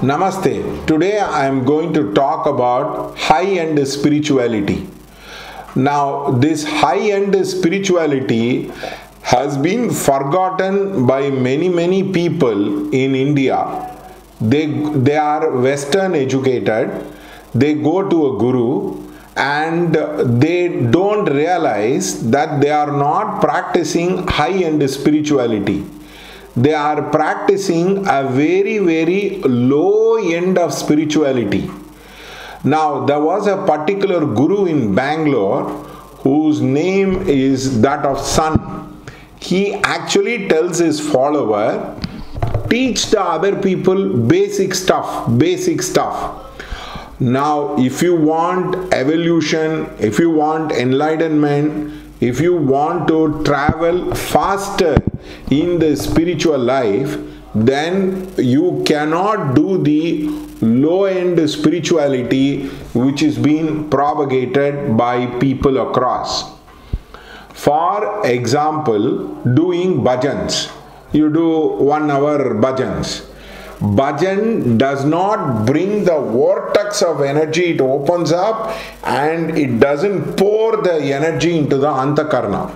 Namaste. Today I am going to talk about high-end spirituality. Now, this high-end spirituality has been forgotten by many people in India. They are Western educated, they go to a guru and they don't realize that they are not practicing high-end spirituality. They are practicing a very low end of spirituality. Now, there was a particular guru in Bangalore whose name is that of Sun. He actually tells his follower, teach the other people basic stuff. Now, if you want evolution, if you want enlightenment, if you want to travel faster in the spiritual life, then you cannot do the low-end spirituality which is being propagated by people across. For example, doing bhajans. You do 1 hour bhajans. Bhajan does not bring the vortex of energy, it opens up and it doesn't pour the energy into the antakarna.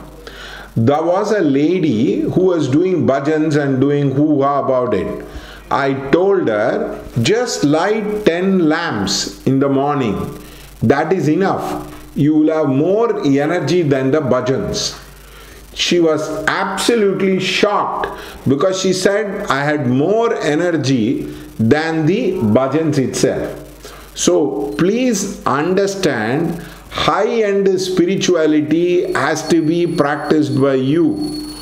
There was a lady who was doing bhajans and doing hoo-ha about it. I told her, just light 10 lamps in the morning. That is enough. You will have more energy than the bhajans. She was absolutely shocked because she said, I had more energy than the bhajans itself. So please understand, high-end spirituality has to be practiced by you.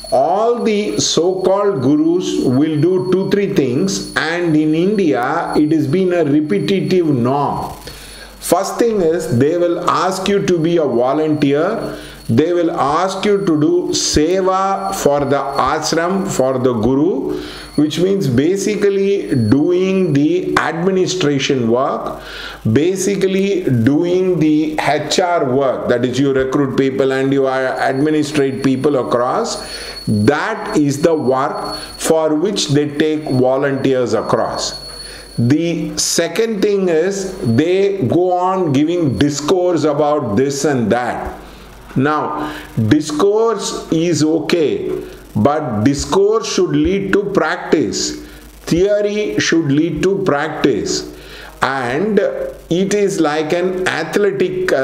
All the so-called gurus will do 2-3 things, and in India it has been a repetitive norm. First thing is, they will ask you to be a volunteer. They will ask you to do seva for the ashram, for the guru, which means basically doing the administration work, basically doing the HR work, that is you recruit people and you administrate people across. That is the work for which they take volunteers across. The second thing is, they go on giving discourse about this and that. Now, discourse is okay, but discourse should lead to practice. Theory should lead to practice. And it is like an athleticism.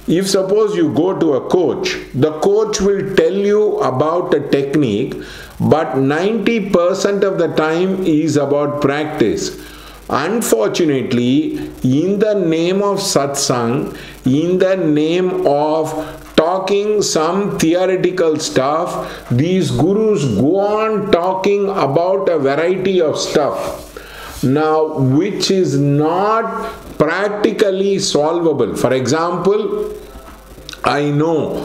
If suppose you go to a coach, the coach will tell you about a technique, but 90% of the time is about practice. Unfortunately, in the name of satsang, in the name of talking some theoretical stuff, these gurus go on talking about a variety of stuff. Now, which is not practically solvable. For example, I know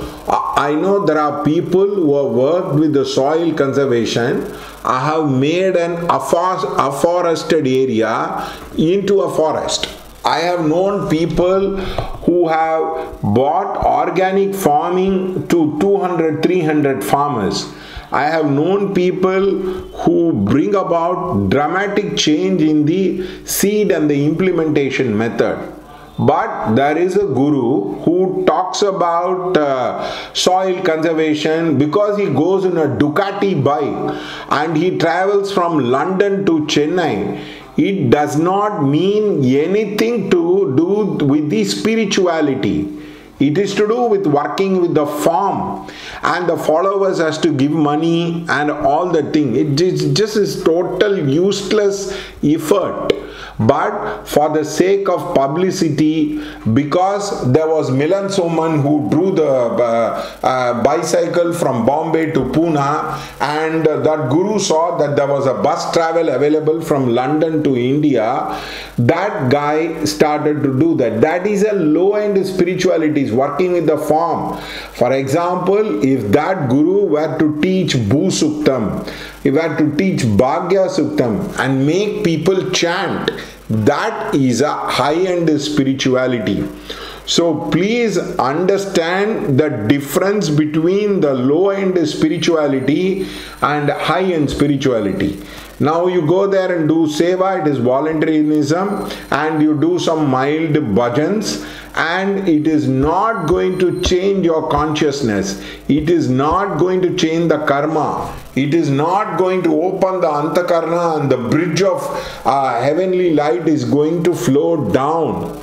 there are people who have worked with the soil conservation. I have made an afforested area into a forest. I have known people who have bought organic farming to 200-300 farmers. I have known people who bring about dramatic change in the seed and the implementation method. But there is a guru who talks about soil conservation because he goes in a Ducati bike and he travels from London to Chennai. It does not mean anything to do with the spirituality. It is to do with working with the farm, and the followers has to give money and all the thing. It just is total useless effort. But for the sake of publicity, because there was Milan Soman who drew the bicycle from Bombay to Pune, and that guru saw that there was a bus travel available from London to India, that guy started to do that. That is a low-end spirituality, is working with the farm. For example, if that guru were to teach Bhu Suktam, he were to teach Bhagya Suktam and make people chant, that is a high-end spirituality. So please understand the difference between the low-end spirituality and high-end spirituality. Now you go there and do seva, it is voluntarism, and you do some mild bhajans, and it is not going to change your consciousness. It is not going to change the karma. It is not going to open the antakarna, and the bridge of heavenly light is going to flow down.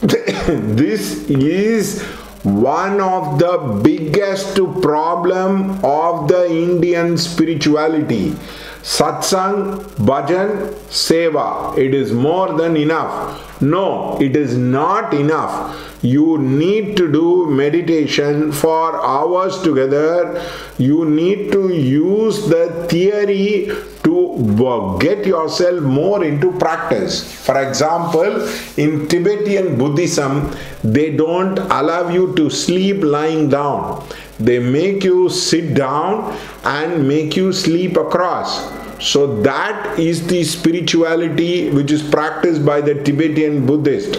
This is one of the biggest problem of the Indian spirituality. Satsang, bhajan, seva, it is more than enough. No, it is not enough. You need to do meditation for hours together. You need to use the theory to get yourself more into practice. For example, in Tibetan Buddhism, they don't allow you to sleep lying down. They make you sit down and make you sleep across. So that is the spirituality which is practiced by the Tibetan Buddhist.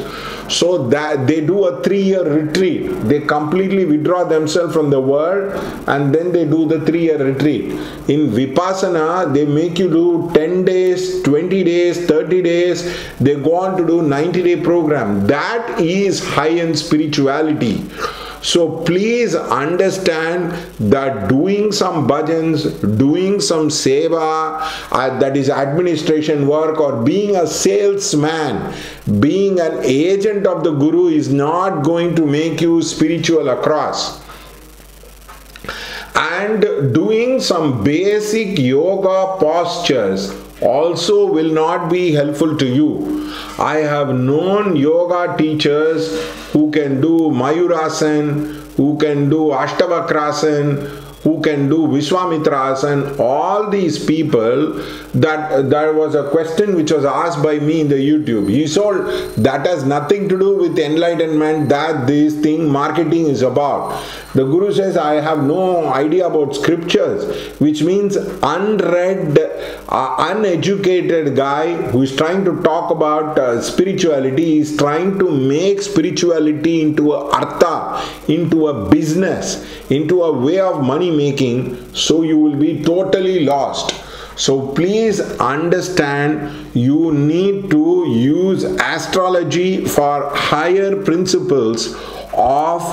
So that they do a 3-year retreat. They completely withdraw themselves from the world and then they do the 3-year retreat. In Vipassana, they make you do 10 days, 20 days, 30 days. They go on to do 90-day program. That is high-end spirituality. So please understand that doing some bhajans, doing some seva, that is administration work, or being a salesman, being an agent of the Guru is not going to make you spiritual across. And doing some basic yoga postures also will not be helpful to you. I have known yoga teachers who can do Mayurasan, who can do Ashtavakrasan, who can do Vishwamitrasan. All these people, that there was a question which was asked by me in the YouTube. He told that has nothing to do with enlightenment, that this thing marketing is about. The Guru says, I have no idea about scriptures, which means unread, uneducated guy who is trying to talk about spirituality is trying to make spirituality into a artha, into a business, into a way of money making, so you will be totally lost. So please understand, you need to use astrology for higher principles of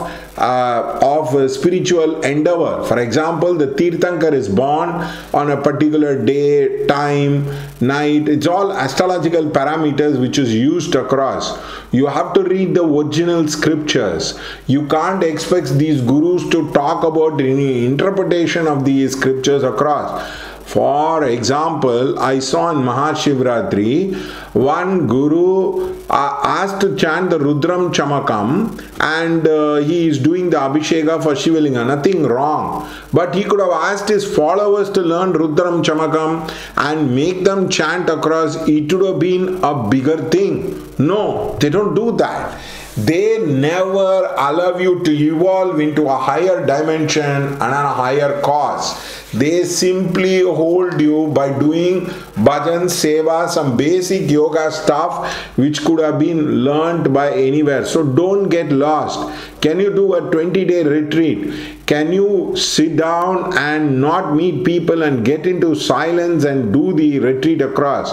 spiritual endeavor. For example, the Tirthankar is born on a particular day, time, night. It's all astrological parameters which is used across. You have to read the original scriptures. You can't expect these gurus to talk about any interpretation of these scriptures across. For example, I saw in Mahashivratri, one guru asked to chant the Rudram Chamakam, and he is doing the Abhisheka for Shivalinga, nothing wrong. But he could have asked his followers to learn Rudram Chamakam and make them chant across. It would have been a bigger thing. No, they don't do that. They never allow you to evolve into a higher dimension and a higher cause. They simply hold you by doing bhajan, seva, some basic yoga stuff which could have been learned by anywhere. So don't get lost. Can you do a 20-day retreat? Can you sit down and not meet people and get into silence and do the retreat across?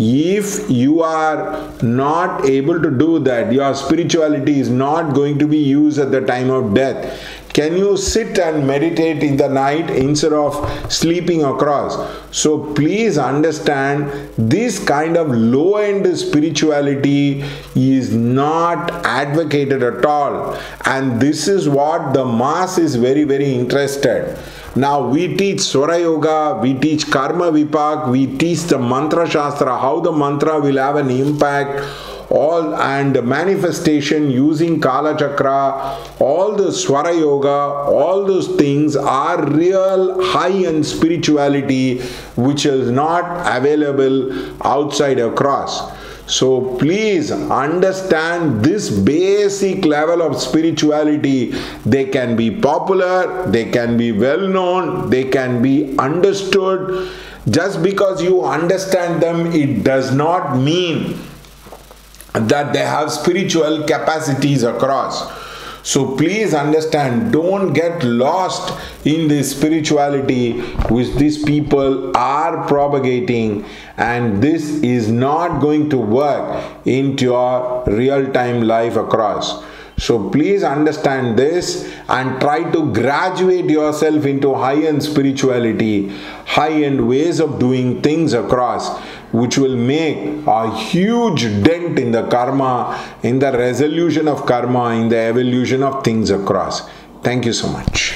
If you are not able to do that, your spirituality is not going to be used at the time of death. Can you sit and meditate in the night instead of sleeping across? So please understand, this kind of low-end spirituality is not advocated at all. And this is what the mass is very, very interested. Now we teach Swara Yoga, we teach Karma Vipak, we teach the Mantra Shastra, how the mantra will have an impact, all, and manifestation using Kala Chakra, all the Swara Yoga, all those things are real high-end spirituality which is not available outside across. So please understand this basic level of spirituality. They can be popular, they can be well known, they can be understood. Just because you understand them, it does not mean that they have spiritual capacities across. So please understand, don't get lost in this spirituality which these people are propagating, and this is not going to work into your real-time life across. So please understand this and try to graduate yourself into high-end spirituality, high-end ways of doing things across, which will make a huge dent in the karma, in the resolution of karma, in the evolution of things across. Thank you so much.